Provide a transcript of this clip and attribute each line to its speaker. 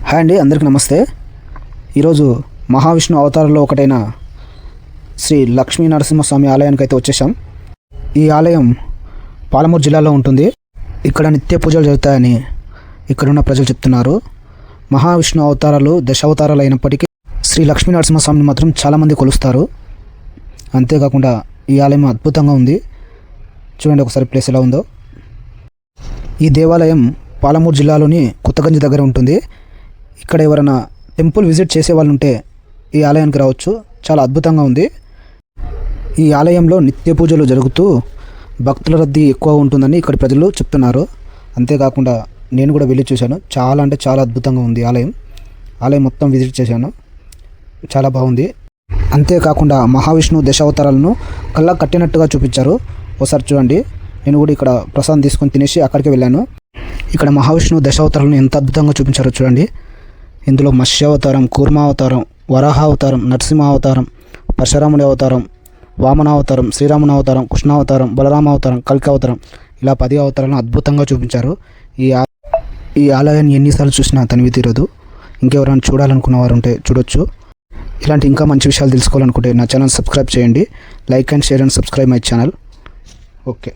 Speaker 1: Hi అండి, అందరికీ నమస్తే. ఈరోజు మహావిష్ణు అవతారంలో ఒకటైన శ్రీ లక్ష్మీ నరసింహస్వామి ఆలయానికి అయితే వచ్చేసాం. ఈ ఆలయం పాలమూరు జిల్లాలో ఉంటుంది. ఇక్కడ నిత్య పూజలు జరుగుతాయని ఇక్కడున్న ప్రజలు చెప్తున్నారు. మహావిష్ణు అవతారాలు దశావతారాలు అయినప్పటికీ శ్రీ లక్ష్మీ నరసింహస్వామిని మాత్రం చాలామంది కొలుస్తారు. అంతేకాకుండా ఈ ఆలయం అద్భుతంగా ఉంది. చూడండి ఒకసారి ప్లేస్ ఎలా ఉందో. ఈ దేవాలయం పాలమూరు జిల్లాలోని కొత్తగంజి దగ్గర ఉంటుంది. ఇక్కడ ఎవరైనా టెంపుల్ విజిట్ చేసే వాళ్ళు ఉంటే ఈ ఆలయానికి రావచ్చు. చాలా అద్భుతంగా ఉంది. ఈ ఆలయంలో నిత్య పూజలు జరుగుతూ భక్తుల రద్దీ ఎక్కువ ఉంటుందని ఇక్కడ ప్రజలు చెప్తున్నారు. అంతేకాకుండా నేను కూడా వెళ్ళి చూశాను. చాలా అంటే చాలా అద్భుతంగా ఉంది ఆలయం మొత్తం విజిట్ చేశాను. చాలా బాగుంది. అంతేకాకుండా మహావిష్ణువు దశావతారాలను కళ్ళ కట్టినట్టుగా చూపించారు. ఒకసారి చూడండి. నేను కూడా ఇక్కడ ప్రసాదం తీసుకొని తినేసి అక్కడికి వెళ్ళాను. ఇక్కడ మహావిష్ణువు దశావతారాలను ఎంత అద్భుతంగా చూపించారో చూడండి. ఇందులో మత్స్యావతారం, కూర్మావతారం, వరాహావతారం, నరసింహావతారం, పరశురాముని అవతారం, వామనావతారం, శ్రీరాముని అవతారం, కృష్ణావతారం, బలరామావతారం, కల్కావతారం, ఇలా 10 అవతారాలను అద్భుతంగా చూపించారు. ఈ ఆలయాన్ని ఎన్నిసార్లు చూసినా తనివి తీరదు. ఇంకెవరైనా చూడాలనుకున్న వారు ఉంటే చూడొచ్చు. ఇలాంటి ఇంకా మంచి విషయాలు తెలుసుకోవాలనుకుంటే నా ఛానల్ సబ్స్క్రైబ్ చేయండి. Like and share and subscribe my channel. Okay.